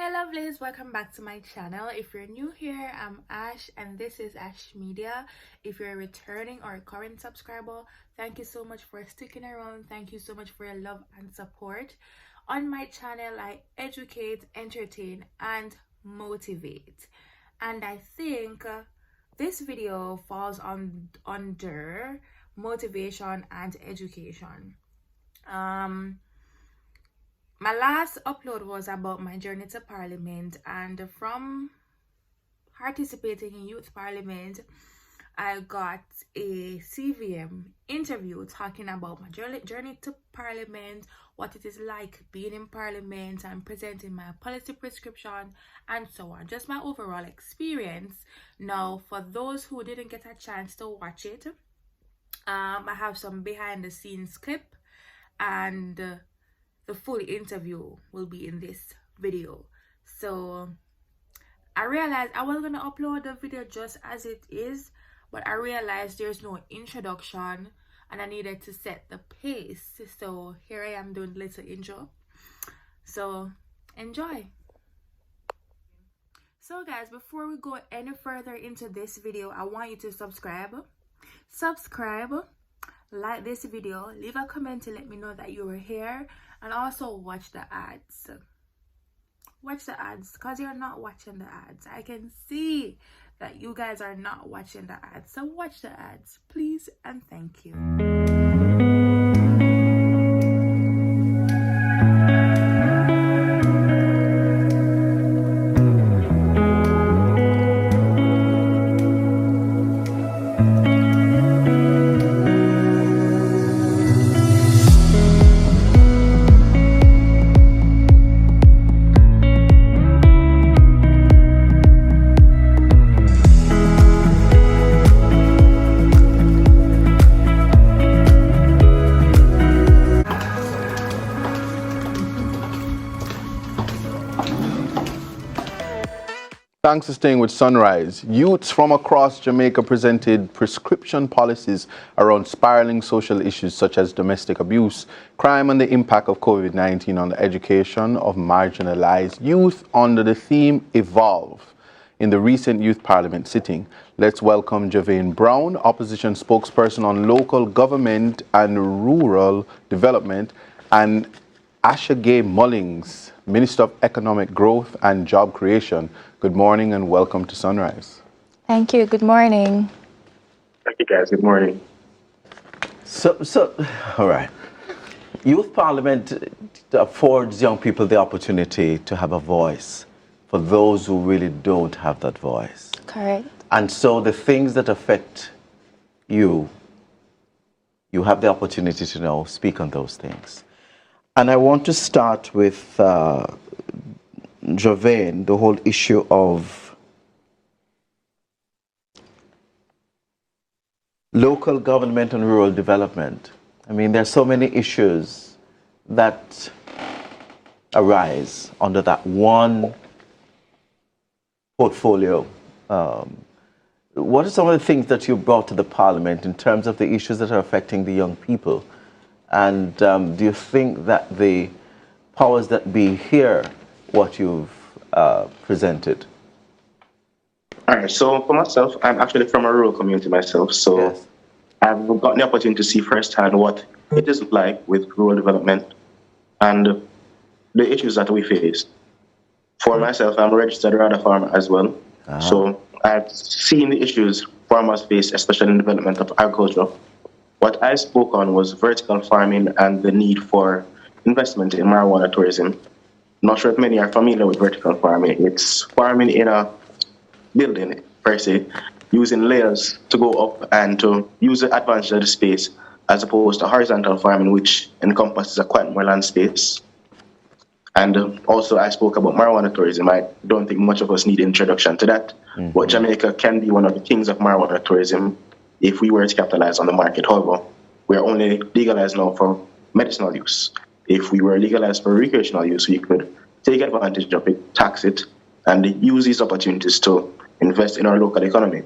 Hey lovelies, welcome back to my channel. If you're new here, I'm Ash and this is Ash Media. If you're a returning or a current subscriber, thank you so much for sticking around. Thank you so much for your love and support. On my channel, I educate, entertain, and motivate. And I think this video falls under motivation and education. My last upload was about my journey to Parliament, and from participating in Youth Parliament, I got a CVM interview talking about my journey to Parliament, what it is like being in Parliament and presenting my policy prescription and so on. Just my overall experience. Now, for those who didn't get a chance to watch it, I have some behind the scenes clip and the full interview will be in this video. So I realized I was gonna upload the video just as it is, but I realized there's no introduction and I needed to set the pace. So here I am doing a little intro. So enjoy. So guys, before we go any further into this video, I want you to subscribe, like this video, leave a comment to let me know that you were here, and also watch the ads. Watch the ads because you're not watching the ads. I can see that you guys are not watching the ads, so watch the ads please and thank you. Thanks for staying with Sunrise. Youths from across Jamaica presented prescription policies around spiraling social issues such as domestic abuse, crime, and the impact of COVID-19 on the education of marginalized youth under the theme Evolve. In the recent Youth Parliament sitting, let's welcome Javane Brown, Opposition spokesperson on local government and rural development, and Ashagay Mullings, Minister of Economic Growth and Job Creation. Good morning and welcome to Sunrise. Thank you. Good morning. Thank you, guys. Good morning. All right. Youth Parliament affords young people the opportunity to have a voice for those who really don't have that voice. Correct. And so the things that affect you, you have the opportunity to now speak on those things. And I want to start with Javane, the whole issue of local government and rural development. I mean, there are so many issues that arise under that one portfolio. What are some of the things that you brought to the Parliament in terms of the issues that are affecting the young people? And do you think that the powers that be hear what you've presented? All right. So for myself, I'm actually from a rural community myself. So yes, I've gotten the opportunity to see firsthand what it is like with rural development and the issues that we face. For myself, I'm a registered rather farmer as well. So I've seen the issues farmers face, especially in the development of agriculture. What I spoke on was vertical farming and the need for investment in marijuana tourism. Not sure if many are familiar with vertical farming. It's farming in a building, per se, using layers to go up and to use the advantage of the space, as opposed to horizontal farming, which encompasses a quite more land space. And also I spoke about marijuana tourism. I don't think much of us need introduction to that. But Jamaica can be one of the kings of marijuana tourism if we were to capitalize on the market. However, we are only legalized now for medicinal use. If we were legalized for recreational use, we could take advantage of it, tax it, and use these opportunities to invest in our local economy.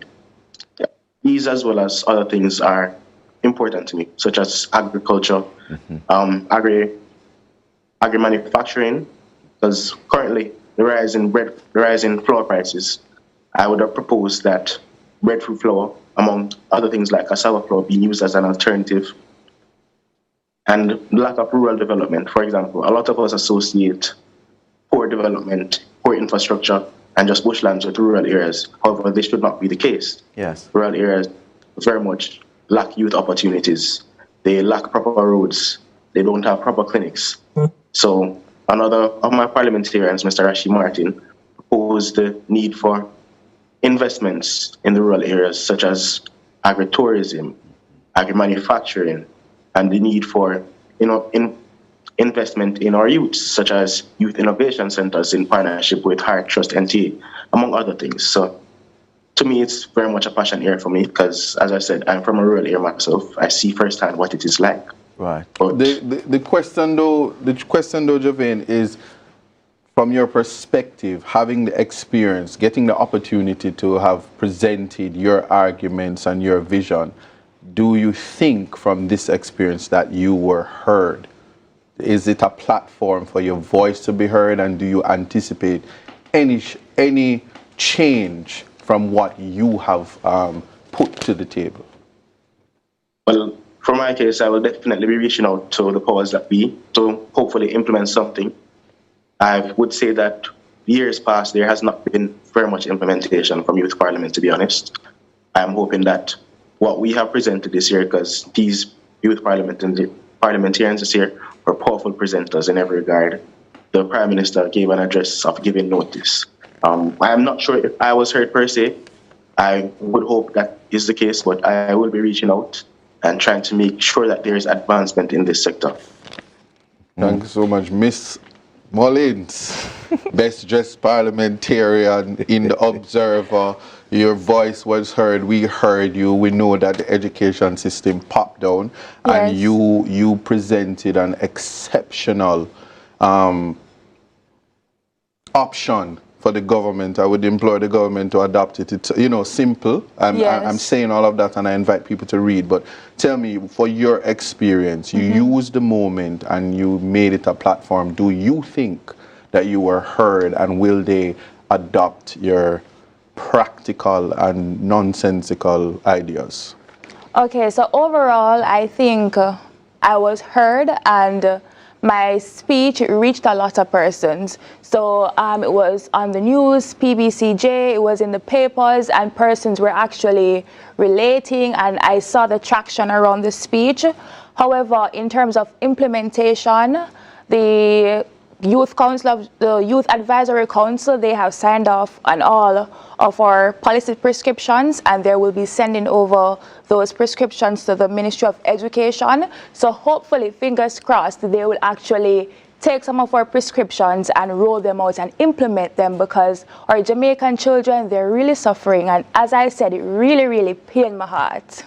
These, as well as other things, are important to me, such as agriculture, agri-manufacturing, because currently the rise in flour prices, I would have proposed that breadfruit flour, among other things like cassava flour, be used as an alternative. And the lack of rural development, for example, a lot of us associate poor development, poor infrastructure, and just bushlands with rural areas. However, this should not be the case. Yes. Rural areas very much lack youth opportunities. They lack proper roads. They don't have proper clinics. So another of my parliamentarians, Mr. Rashi Martin, proposed the need for investments in the rural areas, such as agritourism, agri-manufacturing, and the need for investment in our youths, such as youth innovation centers in partnership with Heart Trust NTA, among other things. So to me, it's very much a passion area for me because, as I said, I'm from a rural area myself. I see firsthand what it is like. Right. But The question though, Javane, is from your perspective, having the experience, getting the opportunity to have presented your arguments and your vision, do you think from this experience that you were heard? Is it a platform for your voice to be heard, and do you anticipate any change from what you have put to the table? Well, for my case, I will definitely be reaching out to the powers that be to hopefully implement something. I would say that years past, there has not been very much implementation from Youth Parliament, to be honest. I'm hoping that what we have presented this year, because these Youth parliamentarians this year were powerful presenters in every regard. The Prime Minister gave an address of giving notice. I am not sure if I was heard per se. I would hope that is the case, but I will be reaching out and trying to make sure that there is advancement in this sector. Thank you so much, Miss Mullins, best dressed parliamentarian in the Observer. Your voice was heard. We heard you. We know that the education system popped down, Yes. and you presented an exceptional option for the government. I would implore the government to adopt it. It's, simple. I'm saying all of that, and I invite people to read. But tell me, for your experience, you used the moment and you made it a platform. Do you think that you were heard, and will they adopt your practical and nonsensical ideas? Okay, so overall, I think I was heard, and my speech reached a lot of persons. So it was on the news, PBCJ, it was in the papers, and persons were actually relating, and I saw the traction around the speech. However, in terms of implementation, the Youth Council, the Youth Advisory Council, they have signed off on all of our policy prescriptions, and they will be sending over those prescriptions to the Ministry of Education. So hopefully, fingers crossed, they will actually take some of our prescriptions and roll them out and implement them, because our Jamaican children, they're really suffering. And as I said, it really, really pained my heart.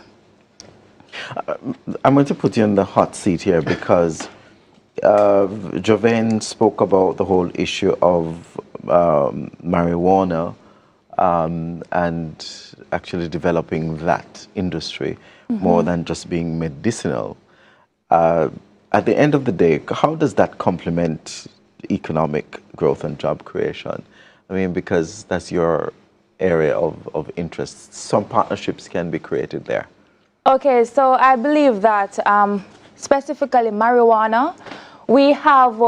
I'm going to put you in the hot seat here because Javane spoke about the whole issue of marijuana and actually developing that industry more than just being medicinal. At the end of the day, how does that complement economic growth and job creation? I mean, because that's your area of interest. Some partnerships can be created there. Okay, so I believe that specifically marijuana, we have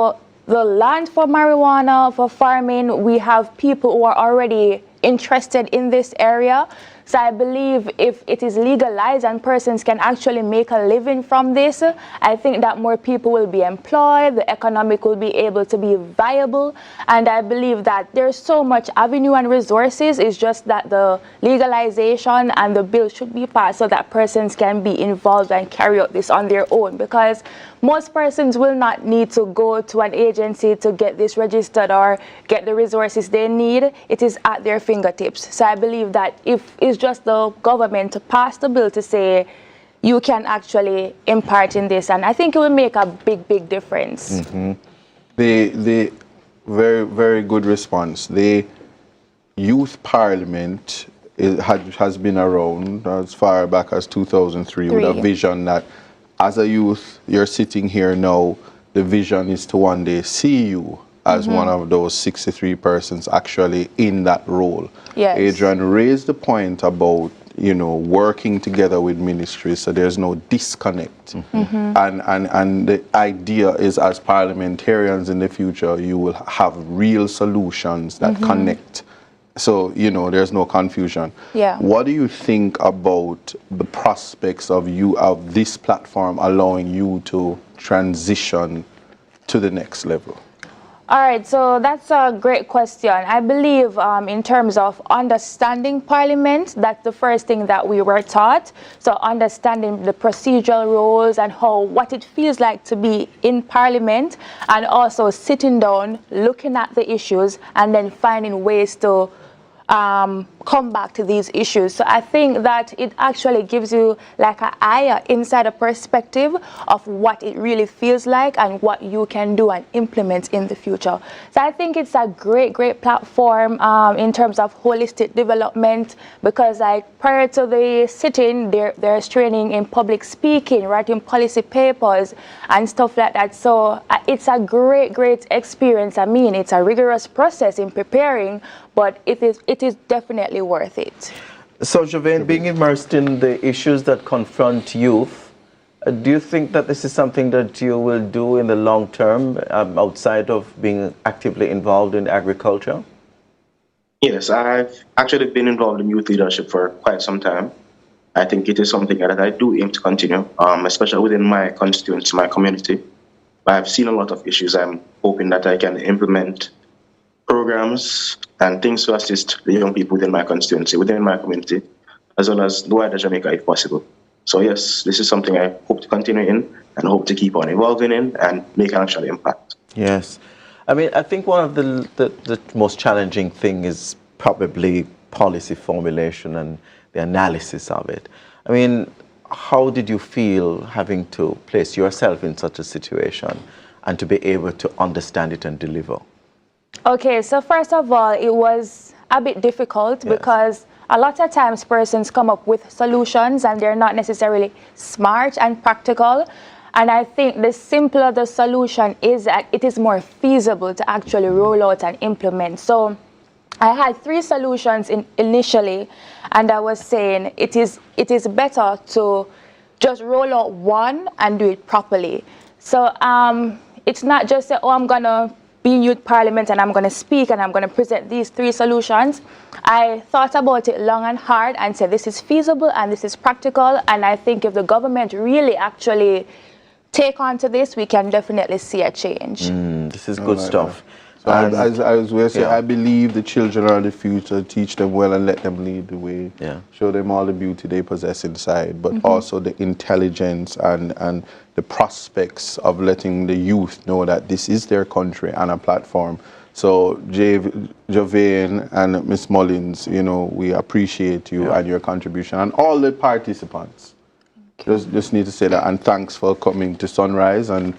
the land for marijuana, for farming. We have people who are already interested in this area. So I believe if it is legalized and persons can actually make a living from this, I think that more people will be employed, the economic will be able to be viable. And I believe that there's so much avenue and resources. It's just that the legalization and the bill should be passed so that persons can be involved and carry out this on their own, because most persons will not need to go to an agency to get this registered or get the resources they need. It is at their fingertips. So I believe that if it's just the government to pass the bill to say you can actually impart in this, and I think it will make a big, big difference. The very, very good response. The Youth Parliament has been around as far back as 2003 with a vision that as a youth, you're sitting here now, the vision is to one day see you as one of those 63 persons actually in that role. Yes. Adrian raised the point about, you know, working together with ministries so there's no disconnect. And the idea is, as parliamentarians in the future, you will have real solutions that connect. So, you know, there's no confusion. Yeah. What do you think about the prospects of this platform allowing you to transition to the next level? All right, so that's a great question. I believe in terms of understanding Parliament, that's the first thing that we were taught. So understanding the procedural rules and what it feels like to be in Parliament, and also sitting down, looking at the issues, and then finding ways to come back to these issues. So I think that it actually gives you like an eye inside a perspective of what it really feels like and what you can do and implement in the future. So I think it's a great platform in terms of holistic development, because like prior to the sitting, there's training in public speaking, writing policy papers and stuff like that. So it's a great experience. I mean, it's a rigorous process in preparing, but it is definitely worth it. So, Javain, being immersed in the issues that confront youth, do you think that this is something that you will do in the long term, outside of being actively involved in agriculture? Yes, I've actually been involved in youth leadership for quite some time. I think it is something that I do aim to continue, especially within my constituency, my community. I've seen a lot of issues. I'm hoping that I can implement programs and things to assist the young people within my constituency, within my community, as well as the wider Jamaica if possible. So yes, this is something I hope to continue in and hope to keep on evolving in and make an actual impact. Yes. I mean, I think one of the most challenging thing is probably policy formulation and the analysis of it. I mean, how did you feel having to place yourself in such a situation and to be able to understand it and deliver? Okay, so first of all, it was a bit difficult because a lot of times persons come up with solutions and they're not necessarily smart and practical. And I think the simpler the solution is, it is more feasible to actually roll out and implement. So I had 3 solutions initially, and I was saying it is better to just roll out one and do it properly. So it's not just say, oh, I'm going to be in youth parliament and I'm going to speak and I'm going to present these 3 solutions. I thought about it long and hard and said this is feasible and this is practical, and I think if the government really actually take on to this, we can definitely see a change. This is good stuff. So as I was going to say, I believe the children are the future. Teach them well and let them lead the way. Show them all the beauty they possess inside, but also the intelligence and the prospects of letting the youth know that this is their country and a platform. So Javain and Ms. Mullins, you know, we appreciate you and your contribution, and all the participants. Just need to say that, and thanks for coming to Sunrise and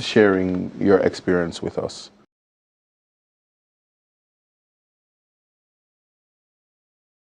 sharing your experience with us.